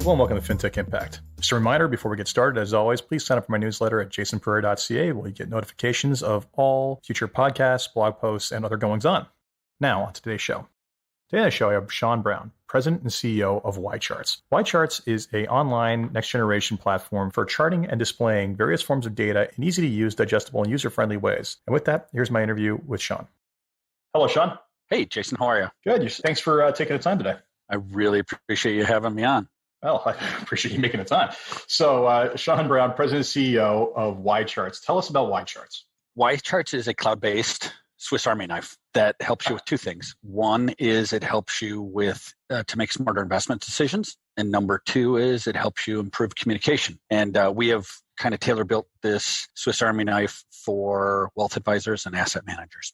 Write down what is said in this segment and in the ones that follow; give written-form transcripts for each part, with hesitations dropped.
Hello and welcome to Fintech Impact. Just a reminder before we get started, as always, please sign up for my newsletter at jasonpereira.ca where you get notifications of all future podcasts, blog posts, and other goings on. Now, on to today's show. Today on the show, I have Sean Brown, President and CEO of YCharts. YCharts is an online next-generation platform for charting and displaying various forms of data in easy-to-use, digestible, and user-friendly ways. And with that, here's my interview with Sean. Hello, Sean. Hey, Jason, how are you? Good. Thanks for taking the time today. I really appreciate you having me on. Well, I appreciate you making the time. So, Sean Brown, President and CEO of YCharts. Tell us about YCharts. YCharts is a cloud-based Swiss Army knife that helps you with two things. One is it helps you with to make smarter investment decisions. And number two is it helps you improve communication. And we have kind of tailor-built this Swiss Army knife for wealth advisors and asset managers.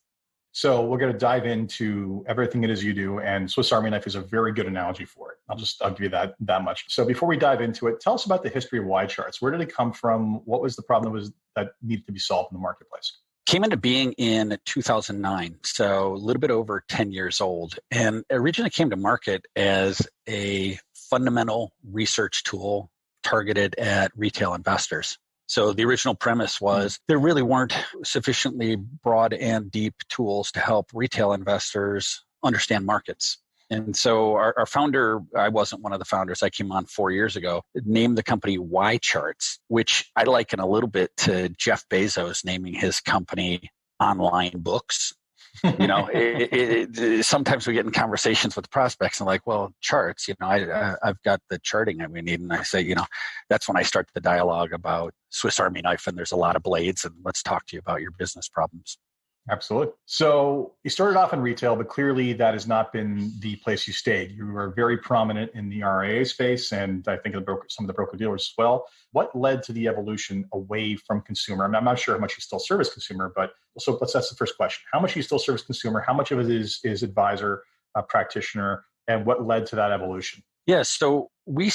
So we're going to dive into everything it is you do, and Swiss Army knife is a very good analogy for it. I'll give you that much. So before we dive into it, tell us about the history of YCharts. Where did it come from? What was the problem that needed to be solved in the marketplace? Came into being in 2009, so a little bit over 10 years old, and originally came to market as a fundamental research tool targeted at retail investors. So the original premise was there really weren't sufficiently broad and deep tools to help retail investors understand markets. And so our founder, I wasn't one of the founders, I came on 4 years ago, named the company YCharts, which I liken a little bit to Jeff Bezos naming his company Online Books. You know, sometimes we get in conversations with prospects and like, well, charts, I've got the charting that we need. And I say, that's when I start the dialogue about Swiss Army knife and there's a lot of blades and let's talk to you about your business problems. Absolutely. So you started off in retail, but clearly that has not been the place you stayed. You were very prominent in the RIA space, and I think some of the broker dealers as well. What led to the evolution away from consumer? I'm not sure how much you still service consumer, but that's the first question. How much do you still service consumer? How much of it is advisor, practitioner, and what led to that evolution? Yeah, so we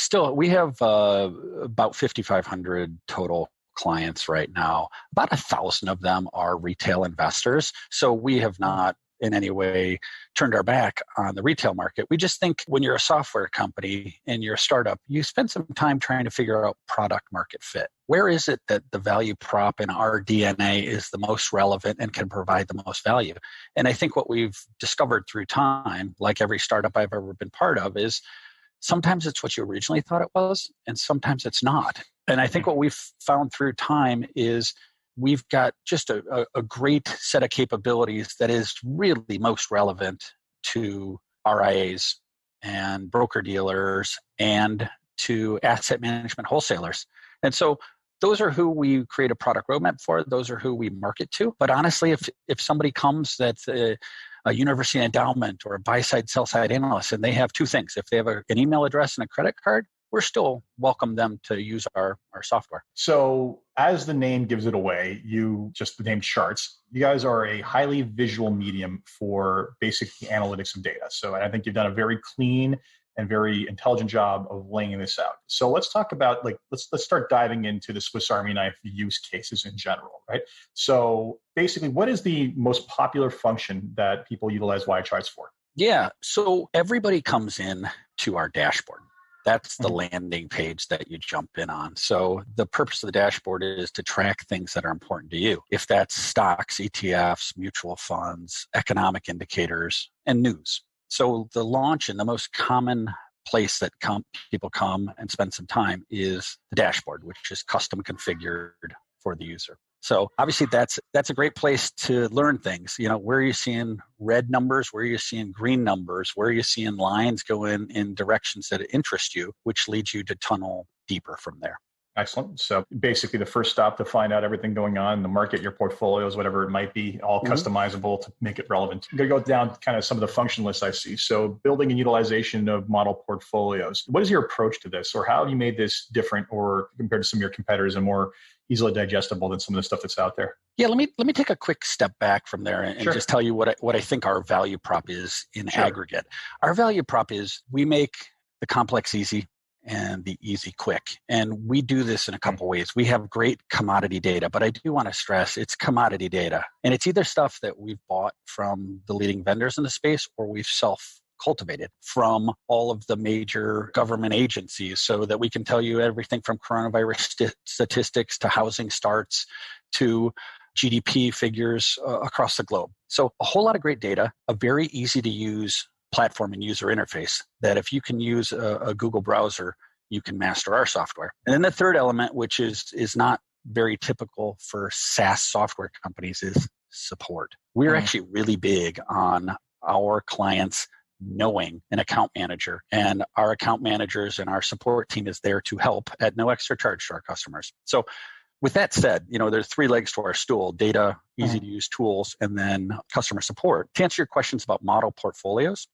have about 5,500 total clients right now. About 1,000 of them are retail investors. So we have not in any way turned our back on the retail market. We just think when you're a software company and you're a startup, you spend some time trying to figure out product market fit. Where is it that the value prop in our DNA is the most relevant and can provide the most value? And I think what we've discovered through time, like every startup I've ever been part of, is sometimes it's what you originally thought it was, and sometimes it's not. And I think what we've found through time is we've got just a great set of capabilities that is really most relevant to RIAs and broker-dealers and to asset management wholesalers. And so those are who we create a product roadmap for. Those are who we market to. But honestly, if somebody comes that's a university endowment or a buy-side, sell-side analyst, and they have two things. If they have an email address and a credit card, we're still welcome them to use our software. So as the name gives it away, you just named charts. You guys are a highly visual medium for basically analytics of data. So I think you've done a very clean and very intelligent job of laying this out. So let's talk about let's start diving into the Swiss Army knife use cases in general, right? So basically, what is the most popular function that people utilize YCharts for? Yeah, so everybody comes in to our dashboard. That's the landing page that you jump in on. So the purpose of the dashboard is to track things that are important to you. If that's stocks, ETFs, mutual funds, economic indicators, and news. So the launch and the most common place that people come and spend some time is the dashboard, which is custom configured for the user. So obviously that's a great place to learn things. Where are you seeing red numbers? Where are you seeing green numbers? Where are you seeing lines go in directions that interest you, which leads you to tunnel deeper from there? Excellent. So basically the first stop to find out everything going on in the market, your portfolios, whatever it might be, all customizable to make it relevant. I'm going to go down kind of some of the function lists I see. So building and utilization of model portfolios. What is your approach to this, or how have you made this different or compared to some of your competitors and more easily digestible than some of the stuff that's out there? Yeah, let me take a quick step back from there and Sure. just tell you what I think our value prop is in aggregate. Our value prop is we make the complex easy and the easy quick. And we do this in a couple ways. We have great commodity data, but I do want to stress it's commodity data. And it's either stuff that we've bought from the leading vendors in the space or we've cultivated from all of the major government agencies so that we can tell you everything from coronavirus statistics to housing starts to GDP figures across the globe. So a whole lot of great data, a very easy to use platform and user interface that if you can use a Google browser, you can master our software. And then the third element, which is not very typical for SaaS software companies, is support. We're actually really big on our clients knowing an account manager, and our account managers and our support team is there to help at no extra charge to our customers. So with that said, there's three legs to our stool: data, easy to use tools, and then customer support. To answer your questions about model portfolios,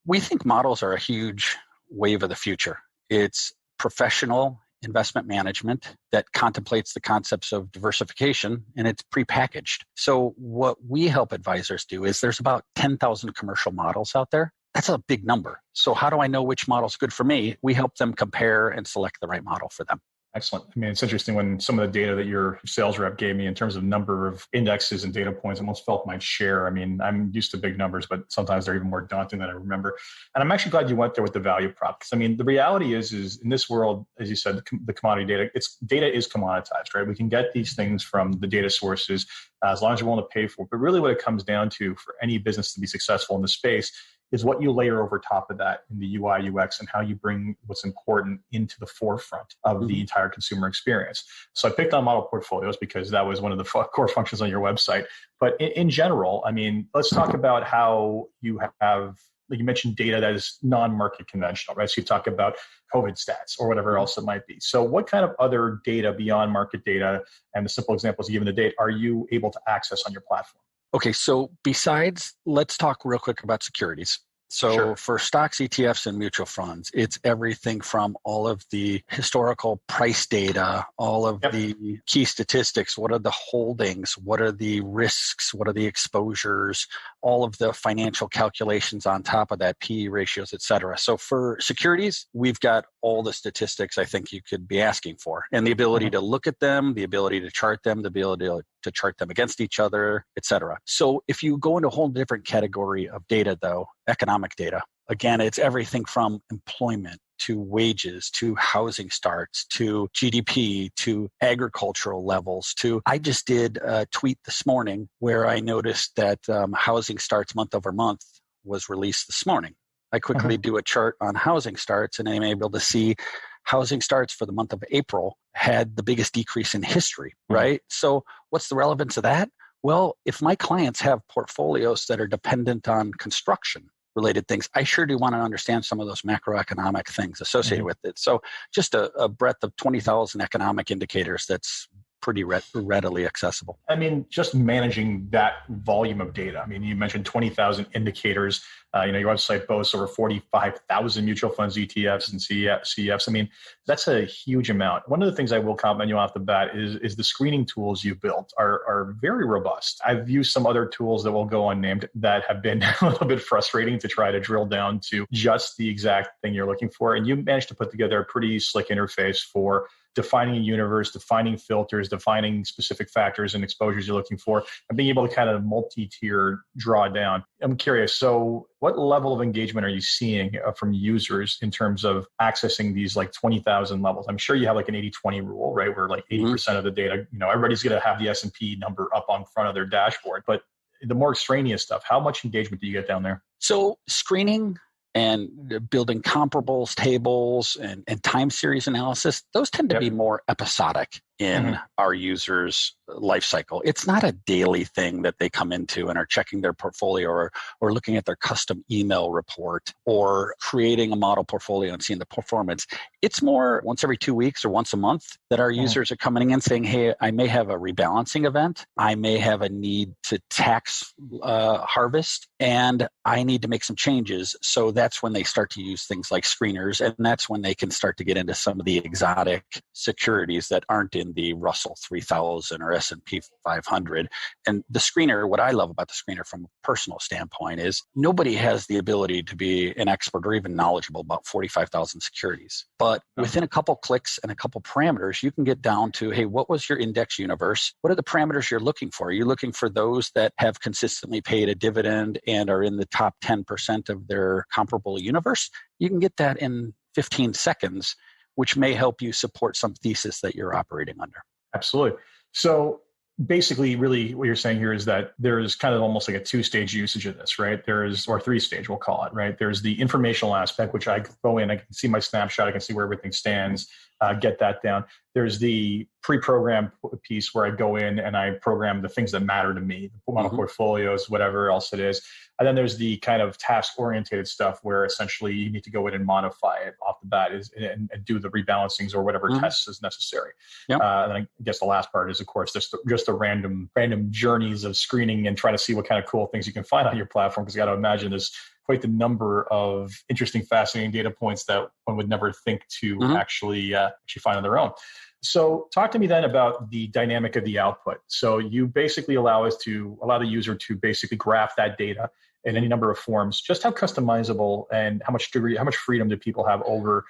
we think models are a huge wave of the future. It's professional investment management that contemplates the concepts of diversification, and it's prepackaged. So what we help advisors do is there's about 10,000 commercial models out there. That's a big number. So how do I know which model is good for me? We help them compare and select the right model for them. Excellent. I mean, it's interesting when some of the data that your sales rep gave me in terms of number of indexes and data points, I almost felt my share. I mean, I'm used to big numbers, but sometimes they're even more daunting than I remember. And I'm actually glad you went there with the value prop. Because I mean, the reality is in this world, as you said, the commodity data is commoditized, right? We can get these things from the data sources as long as you're willing to pay for it. But really what it comes down to for any business to be successful in the space is what you layer over top of that in the UI, UX, and how you bring what's important into the forefront of the entire consumer experience. So I picked on model portfolios because that was one of the core functions on your website. But in general, I mean, let's talk about how you have, like you mentioned, data that is non-market conventional, right? So you talk about COVID stats or whatever else it might be. So what kind of other data beyond market data and the simple examples given the date are you able to access on your platform? Okay, so besides, let's talk real quick about securities. So for stocks, ETFs, and mutual funds, it's everything from all of the historical price data, all of the key statistics, what are the holdings, what are the risks, what are the exposures, all of the financial calculations on top of that, PE ratios, et cetera. So for securities, we've got all the statistics I think you could be asking for, and the ability to look at them, the ability to chart them, the ability to chart them against each other, et cetera. So if you go into a whole different category of data, though, economic data, again, it's everything from employment to wages, to housing starts, to GDP, to agricultural levels, to, I just did a tweet this morning where I noticed that housing starts month over month was released this morning. I quickly do a chart on housing starts, and I'm able to see housing starts for the month of April had the biggest decrease in history, right? So what's the relevance of that? Well, if my clients have portfolios that are dependent on construction related things, I sure do want to understand some of those macroeconomic things associated with it. So just a breadth of 20,000 economic indicators that's pretty readily accessible. I mean, just managing that volume of data. I mean, you mentioned 20,000 indicators. Your website boasts over 45,000 mutual funds, ETFs, and CEFs. I mean, that's a huge amount. One of the things I will compliment you off the bat is the screening tools you've built are very robust. I've used some other tools that will go unnamed that have been a little bit frustrating to try to drill down to just the exact thing you're looking for. And you managed to put together a pretty slick interface for defining a universe, defining filters, defining specific factors and exposures you're looking for, and being able to kind of multi-tier draw down. I'm curious, so what level of engagement are you seeing from users in terms of accessing these like 20,000 levels? I'm sure you have like an 80-20 rule, right? Where like 80% of the data, everybody's going to have the S&P number up on front of their dashboard. But the more extraneous stuff, how much engagement do you get down there? So screening and building comparables, tables, and time series analysis, those tend to be more episodic in our users' life cycle. It's not a daily thing that they come into and are checking their portfolio or looking at their custom email report or creating a model portfolio and seeing the performance. It's more once every 2 weeks or once a month that our users are coming in saying, hey, I may have a rebalancing event. I may have a need to tax harvest, and I need to make some changes. So that's when they start to use things like screeners, and that's when they can start to get into some of the exotic securities that aren't in in the Russell 3000 or S&P 500. And the screener, what I love about the screener from a personal standpoint is nobody has the ability to be an expert or even knowledgeable about 45,000 securities. But within a couple clicks and a couple parameters, you can get down to, hey, what was your index universe? What are the parameters you're looking for? Are you looking for those that have consistently paid a dividend and are in the top 10% of their comparable universe? You can get that in 15 seconds, which may help you support some thesis that you're operating under. Absolutely. So basically, really what you're saying here is that there's kind of almost like a two-stage usage of this, right? Or three-stage, we'll call it, right? There's the informational aspect, which I go in, I can see my snapshot, I can see where everything stands, get that down. There's the pre-programmed piece where I go in and I program the things that matter to me, the model portfolios, whatever else it is. And then there's the kind of task-oriented stuff where essentially you need to go in and modify it off the bat and do the rebalancings or whatever tests is necessary. And I guess the last part is, of course, just the random journeys of screening and trying to see what kind of cool things you can find on your platform, because you got to imagine there's quite the number of interesting, fascinating data points that one would never think to actually find on their own. So talk to me then about the dynamic of the output. So you basically allow the user to basically graph that data in any number of forms. Just how customizable and how much freedom do people have over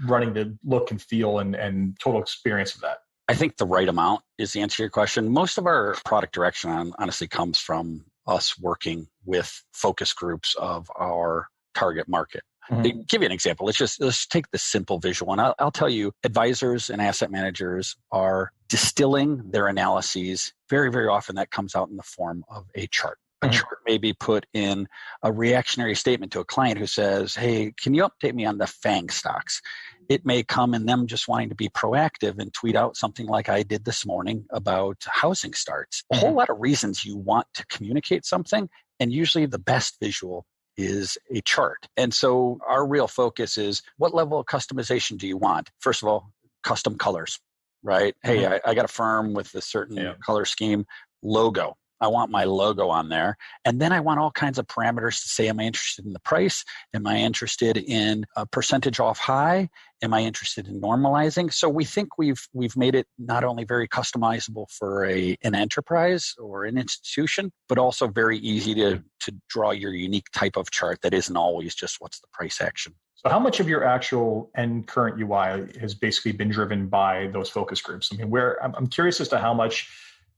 running the look and feel and total experience of that? I think the right amount is the answer to your question. Most of our product direction honestly comes from us working with focus groups of our target market. To give you an example, let's take the simple visual. And I'll tell you, advisors and asset managers are distilling their analyses. Very, very often that comes out in the form of a chart. A chart may be put in a reactionary statement to a client who says, hey, can you update me on the FANG stocks? It may come in them just wanting to be proactive and tweet out something like I did this morning about housing starts. A whole lot of reasons you want to communicate something, and usually the best visual is a chart. And so our real focus is, what level of customization do you want? First of all, custom colors, right? Hey, I got a firm with a certain color scheme. Logo. I want my logo on there. And then I want all kinds of parameters to say, am I interested in the price? Am I interested in a percentage off high? Am I interested in normalizing? So we think we've made it not only very customizable for an enterprise or an institution, but also very easy to draw your unique type of chart that isn't always just what's the price action. So how much of your actual and current UI has basically been driven by those focus groups? I mean, I'm curious as to how much.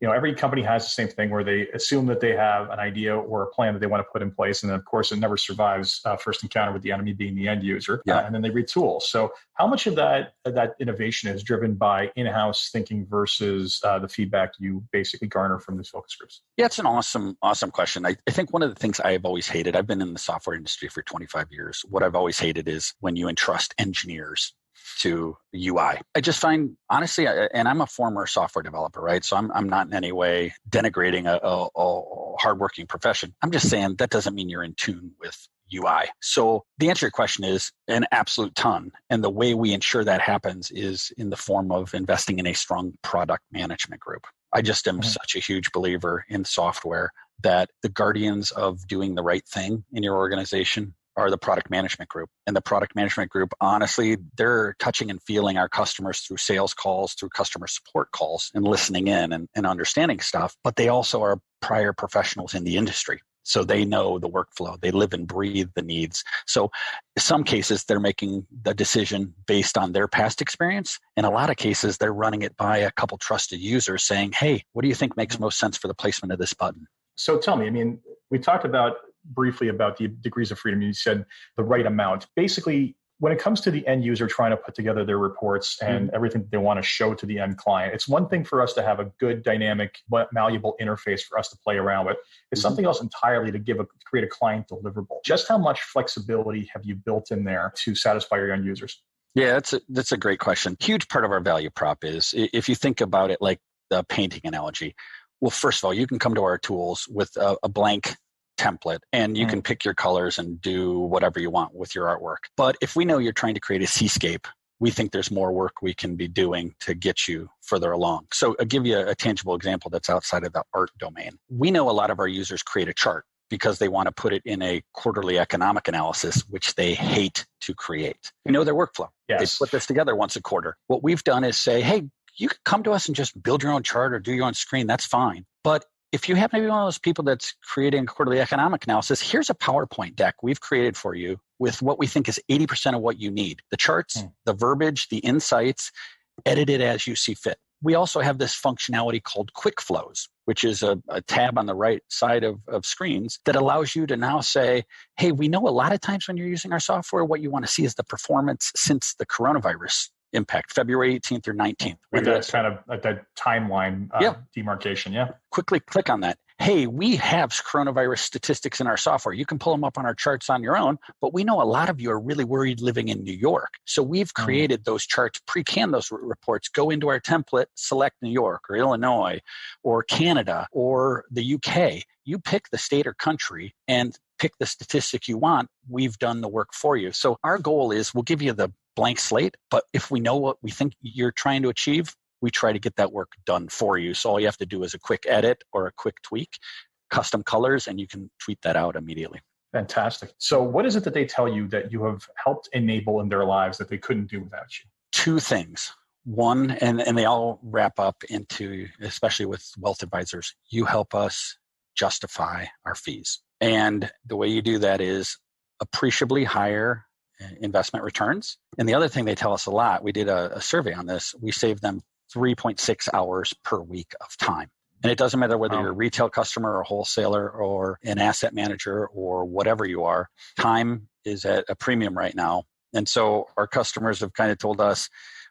Every company has the same thing where they assume that they have an idea or a plan that they want to put in place. And then, of course, it never survives first encounter with the enemy being the end user. And then they retool. So how much of that innovation is driven by in-house thinking versus the feedback you basically garner from these focus groups? Yeah, it's an awesome question. I think one of the things I've always hated, I've been in the software industry for 25 years. What I've always hated is when you entrust engineers to UI. I just find, honestly, and I'm a former software developer, right? So I'm not in any way denigrating a hardworking profession. I'm just saying that doesn't mean you're in tune with UI. So the answer to your question is an absolute ton. And the way we ensure that happens is in the form of investing in a strong product management group. I just am such a huge believer in software that the guardians of doing the right thing in your organization are the product management group. And the product management group, honestly, they're touching and feeling our customers through sales calls, through customer support calls, and listening in and understanding stuff. But they also are prior professionals in the industry. So they know the workflow. They live and breathe the needs. So in some cases, they're making the decision based on their past experience. In a lot of cases, they're running it by a couple trusted users saying, hey, what do you think makes most sense for the placement of this button? So tell me, we talked briefly about the degrees of freedom. You said the right amount. Basically, when it comes to the end user trying to put together their reports and everything they want to show to the end client, it's one thing for us to have a good, dynamic, malleable interface for us to play around with. It's something else entirely to create a client deliverable. Just how much flexibility have you built in there to satisfy your end users? Yeah, that's a great question. Huge part of our value prop is, if you think about it like the painting analogy, well, first of all, you can come to our tools with a blank template and you can pick your colors and do whatever you want with your artwork. But if we know you're trying to create a seascape, we think there's more work we can be doing to get you further along. So I'll give you a tangible example that's outside of the art domain. We know a lot of our users create a chart because they want to put it in a quarterly economic analysis, which they hate to create. We know their workflow. Yes. They put this together once a quarter. What we've done is say, hey, you can come to us and just build your own chart or do your own screen. That's fine. But if you happen to be one of those people that's creating quarterly economic analysis, here's a PowerPoint deck we've created for you with what we think is 80% of what you need. The charts, the verbiage, the insights, edit it as you see fit. We also have this functionality called Quick Flows, which is a tab on the right side of screens that allows you to now say, hey, we know a lot of times when you're using our software, what you want to see is the performance since the coronavirus impact, February 18th or 19th. That's kind of like that timeline demarcation, Quickly click on that. Hey, we have coronavirus statistics in our software. You can pull them up on our charts on your own, but we know a lot of you are really worried living in New York. So we've created those charts, pre-can those reports, go into our template, select New York or Illinois or Canada or the UK. You pick the state or country and pick the statistic you want. We've done the work for you. So our goal is we'll give you the blank slate, but if we know what we think you're trying to achieve, we try to get that work done for you. So all you have to do is a quick edit or a quick tweak, custom colors, and you can tweet that out immediately. Fantastic. So what is it that they tell you that you have helped enable in their lives that they couldn't do without you? Two things. One, and they all wrap up into, especially with wealth advisors, you help us justify our fees. And the way you do that is appreciably higher investment returns. And the other thing they tell us a lot, we did a survey on this, we save them 3.6 hours per week of time. And it doesn't matter whether you're a retail customer or a wholesaler or an asset manager or whatever you are, time is at a premium right now. And so our customers have kind of told us,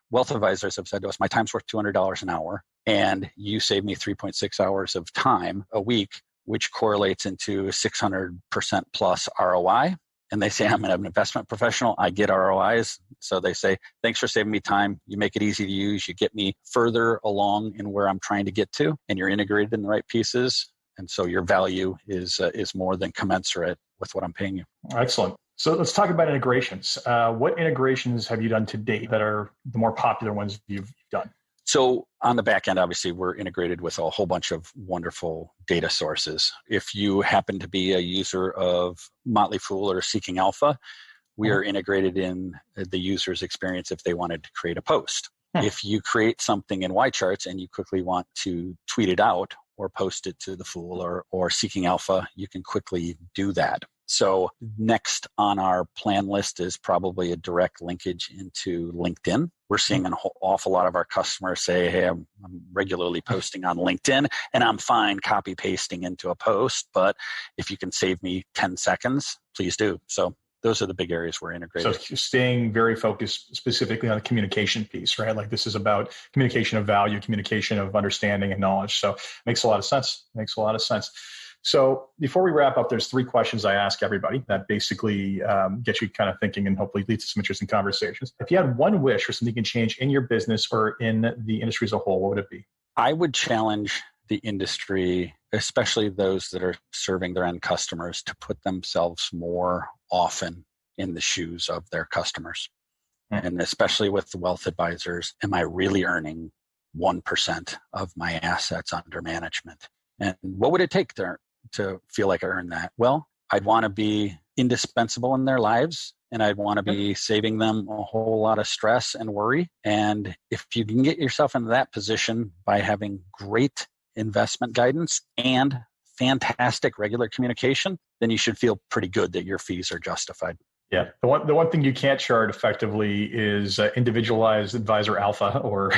wealth advisors have said to us, my time's worth $200 an hour, and you save me 3.6 hours of time a week, which correlates into 600% plus ROI. And they say, I'm an investment professional. I get ROIs. So they say, thanks for saving me time. You make it easy to use. You get me further along in where I'm trying to get to, and you're integrated in the right pieces. And so your value is more than commensurate with what I'm paying you. Excellent. So let's talk about integrations. What integrations have you done to date that are the more popular ones you've done? So on the back end, obviously, we're integrated with a whole bunch of wonderful data sources. If you happen to be a user of Motley Fool or Seeking Alpha, we are integrated in the user's experience if they wanted to create a post. If you create something in YCharts and you quickly want to tweet it out or post it to the Fool or Seeking Alpha, you can quickly do that. So next on our plan list is probably a direct linkage into LinkedIn. We're seeing an awful lot of our customers say, hey, I'm regularly posting on LinkedIn and I'm fine copy pasting into a post, but if you can save me 10 seconds, please do. So those are the big areas we're integrated. So staying very focused specifically on the communication piece, right? Like this is about communication of value, communication of understanding and knowledge. So makes a lot of sense. So before we wrap up, there's 3 questions I ask everybody that basically get you kind of thinking and hopefully lead to some interesting conversations. If you had one wish or something you can change in your business or in the industry as a whole, what would it be? I would challenge the industry, especially those that are serving their end customers, to put themselves more often in the shoes of their customers. And especially with the wealth advisors, am I really earning 1% of my assets under management? And what would it take to feel like I earned that? Well, I'd want to be indispensable in their lives, and I'd want to be saving them a whole lot of stress and worry. And if you can get yourself into that position by having great investment guidance and fantastic regular communication, then you should feel pretty good that your fees are justified. Yeah. The one thing you can't chart effectively is individualized advisor alpha or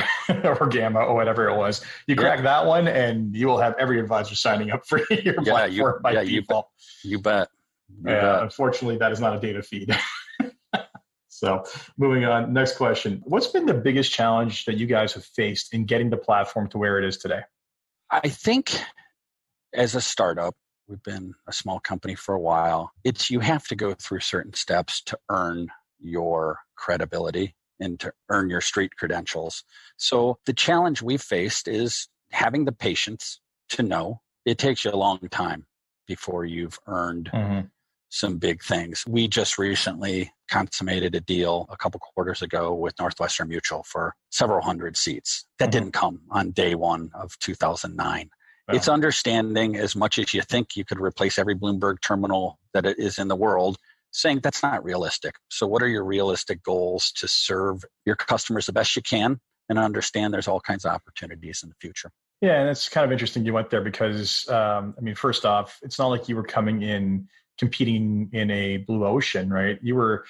gamma or whatever it was. You crack that one and you will have every advisor signing up for your platform by default. You bet. Unfortunately, that is not a data feed. So moving on, next question. What's been the biggest challenge that you guys have faced in getting the platform to where it is today? I think as a startup, we've been a small company for a while. You have to go through certain steps to earn your credibility and to earn your street credentials. So the challenge we've faced is having the patience to know it takes you a long time before you've earned some big things. We just recently consummated a deal a couple quarters ago with Northwestern Mutual for several hundred seats. That didn't come on day one of 2009. Wow. It's understanding as much as you think you could replace every Bloomberg terminal that it is in the world, saying that's not realistic. So what are your realistic goals to serve your customers the best you can and understand there's all kinds of opportunities in the future. Yeah, and it's kind of interesting you went there because, first off, it's not like you were coming in competing in a blue ocean, right? You were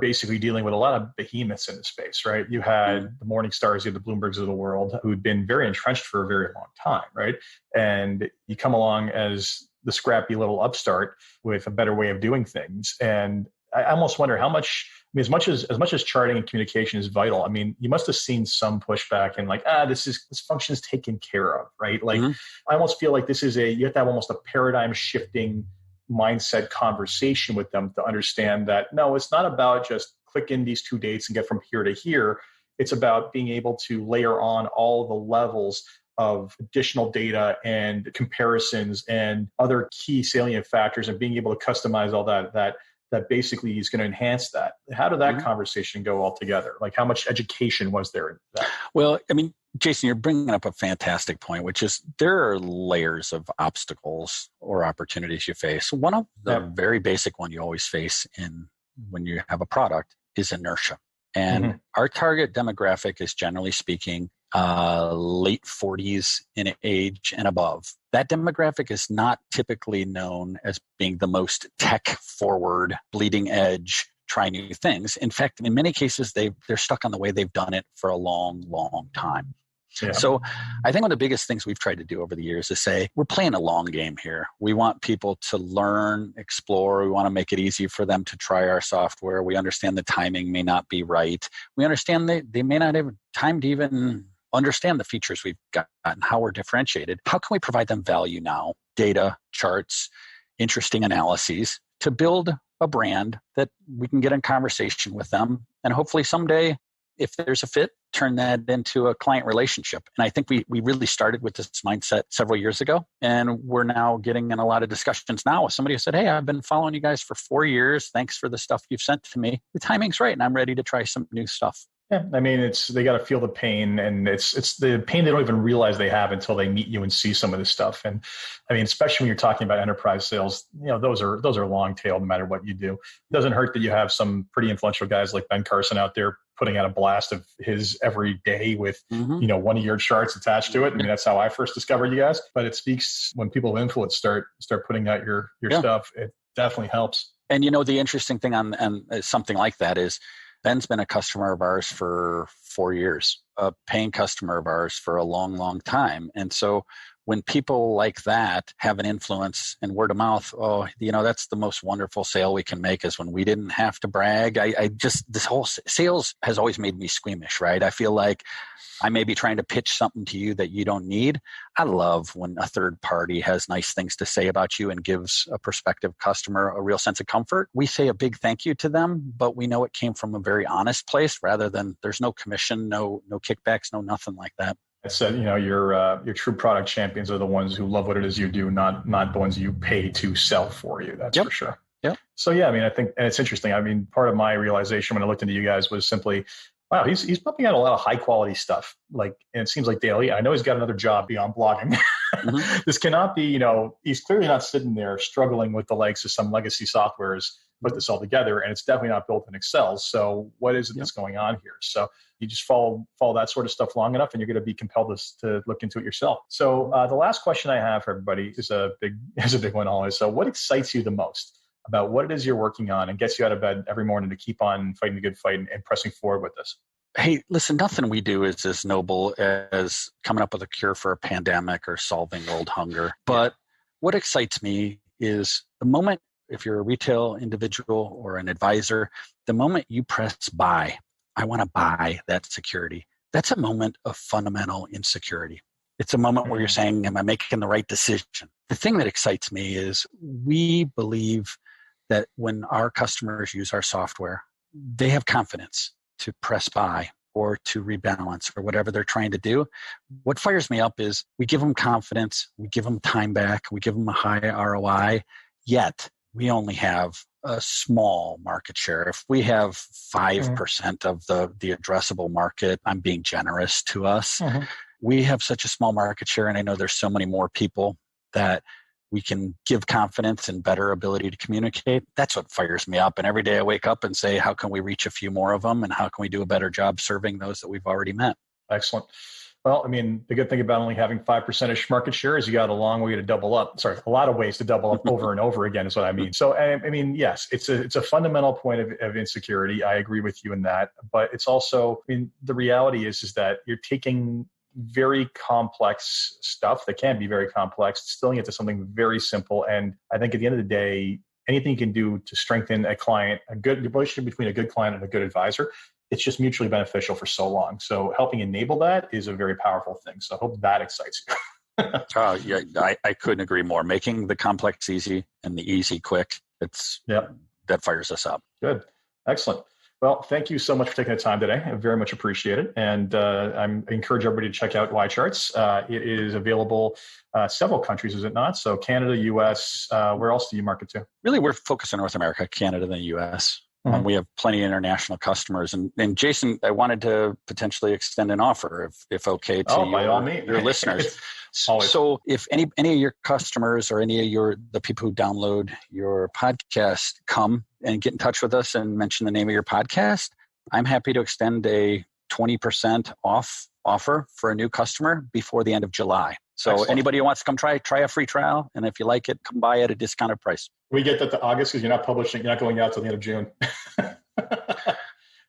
basically dealing with a lot of behemoths in the space, right? You had the Morningstars, you had the Bloombergs of the world who'd been very entrenched for a very long time, right? And you come along as the scrappy little upstart with a better way of doing things. And I almost wonder how much, as much as charting and communication is vital, you must have seen some pushback and this function is taken care of, right? Like, I almost feel like you have to have almost a paradigm shifting mindset conversation with them to understand that, no, it's not about just click in these two dates and get from here to here. It's about being able to layer on all the levels of additional data and comparisons and other key salient factors and being able to customize all that basically is going to enhance that. How did that conversation go altogether? Like, how much education was there in that? Well, Jason, you're bringing up a fantastic point, which is there are layers of obstacles or opportunities you face. One of the very basic one you always face when you have a product is inertia. And our target demographic is, generally speaking, late 40s in age and above. That demographic is not typically known as being the most tech forward, bleeding edge, try new things. In fact, in many cases, they're stuck on the way they've done it for a long, long time. Yeah. So I think one of the biggest things we've tried to do over the years is say, we're playing a long game here. We want people to learn, explore. We want to make it easy for them to try our software. We understand the timing may not be right. We understand they may not have time to even understand the features we've got and how we're differentiated. How can we provide them value now? Data, charts, interesting analyses to build a brand that we can get in conversation with them. And hopefully someday, if there's a fit, turn that into a client relationship. And I think we really started with this mindset several years ago. And we're now getting in a lot of discussions now with somebody who said, hey, I've been following you guys for 4 years. Thanks for the stuff you've sent to me. The timing's right, and I'm ready to try some new stuff. Yeah, they got to feel the pain, and it's the pain they don't even realize they have until they meet you and see some of this stuff. And especially when you're talking about enterprise sales, those are long tail no matter what you do. It doesn't hurt that you have some pretty influential guys like Ben Carson out there putting out a blast of his every day with one of your charts attached to it. That's how I first discovered you guys. But it speaks when people of influence start putting out your stuff. It definitely helps. And the interesting thing on something like that is, Ben's been a customer of ours for 4 years, a paying customer of ours for a long, long time. And so when people like that have an influence and word of mouth, that's the most wonderful sale we can make, is when we didn't have to brag. This whole sales has always made me squeamish, right? I feel like I may be trying to pitch something to you that you don't need. I love when a third party has nice things to say about you and gives a prospective customer a real sense of comfort. We say a big thank you to them, but we know it came from a very honest place, rather than there's no commission, no kickbacks, no nothing like that. I said, your true product champions are the ones who love what it is you do, not the ones you pay to sell for you. That's for sure. Yep. So I think, and it's interesting. Part of my realization when I looked into you guys was simply, wow, he's pumping out a lot of high quality stuff. And it seems like daily. I know he's got another job beyond blogging. This cannot be, he's clearly not sitting there struggling with the likes of some legacy softwares put this all together, and it's definitely not built in Excel. So what is it that's going on here? So you just follow that sort of stuff long enough, and you're going to be compelled to look into it yourself. So the last question I have for everybody is a big one always. So what excites you the most about what it is you're working on and gets you out of bed every morning to keep on fighting the good fight and pressing forward with this? Hey, listen, nothing we do is as noble as coming up with a cure for a pandemic or solving world hunger. But what excites me is the moment, if you're a retail individual or an advisor, the moment you press buy, I want to buy that security. That's a moment of fundamental insecurity. It's a moment where you're saying, am I making the right decision? The thing that excites me is we believe that when our customers use our software, they have confidence to press buy or to rebalance or whatever they're trying to do. What fires me up is we give them confidence, we give them time back, we give them a high ROI, yet we only have a small market share. If we have 5% of the addressable market, I'm being generous to us. We have such a small market share, and I know there's so many more people that we can give confidence and better ability to communicate. That's what fires me up. And every day I wake up and say, how can we reach a few more of them? And how can we do a better job serving those that we've already met? Excellent. Well, I mean, the good thing about only having 5% market share is you got a long way to double up. Sorry, a lot of ways to double up over and over again is what I mean. So, I mean, yes, it's a fundamental point of insecurity. I agree with you in that. But it's also, I mean, the reality is that you're taking very complex stuff that can be very complex, distilling it to something very simple. And I think at the end of the day, anything you can do to strengthen a client, a good relationship between a good client and a good advisor, it's just mutually beneficial for so long. So helping enable that is a very powerful thing. So I hope that excites you. Yeah, I couldn't agree more. Making the complex easy and the easy quick, that fires us up. Good. Excellent. Well, thank you so much for taking the time today. I very much appreciate it. And I encourage everybody to check out YCharts. It is available several countries, is it not? So Canada, US, where else do you market to? Really, we're focused on North America, Canada, and the US. We have plenty of international customers. And Jason, I wanted to potentially extend an offer, if okay, to your listeners. So if any of your customers or any of the people who download your podcast come and get in touch with us and mention the name of your podcast, I'm happy to extend a 20% off offer for a new customer before the end of July. So Excellent. Anybody who wants to come try a free trial, and if you like it, come buy at a discounted price. We get that to August because you're not going out till the end of June.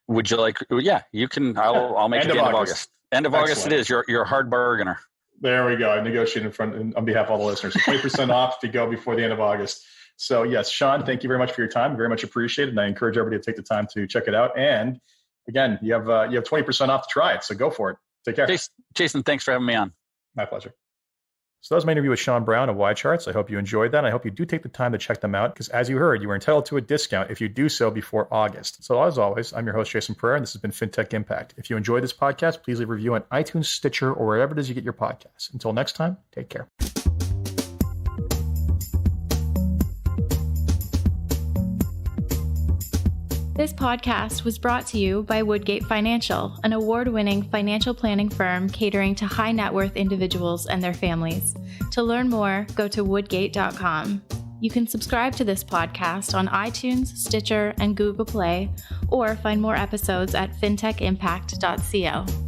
Would you like? Yeah, you can. I'll make it the end of August. End of Excellent. August it is. You're a hard bargainer. There we go. I negotiated on behalf of all the listeners. 20% off if you go before the end of August. So yes, Sean, thank you very much for your time. Very much appreciated. And I encourage everybody to take the time to check it out. And again, you have 20% off to try it. So go for it. Take care. Jason, thanks for having me on. My pleasure. So that was my interview with Sean Brown of YCharts. I hope you enjoyed that. I hope you do take the time to check them out because as you heard, you are entitled to a discount if you do so before August. So as always, I'm your host, Jason Pereira, and this has been Fintech Impact. If you enjoyed this podcast, please leave a review on iTunes, Stitcher, or wherever it is you get your podcasts. Until next time, take care. This podcast was brought to you by Woodgate Financial, an award-winning financial planning firm catering to high net worth individuals and their families. To learn more, go to woodgate.com. You can subscribe to this podcast on iTunes, Stitcher, and Google Play, or find more episodes at fintechimpact.co.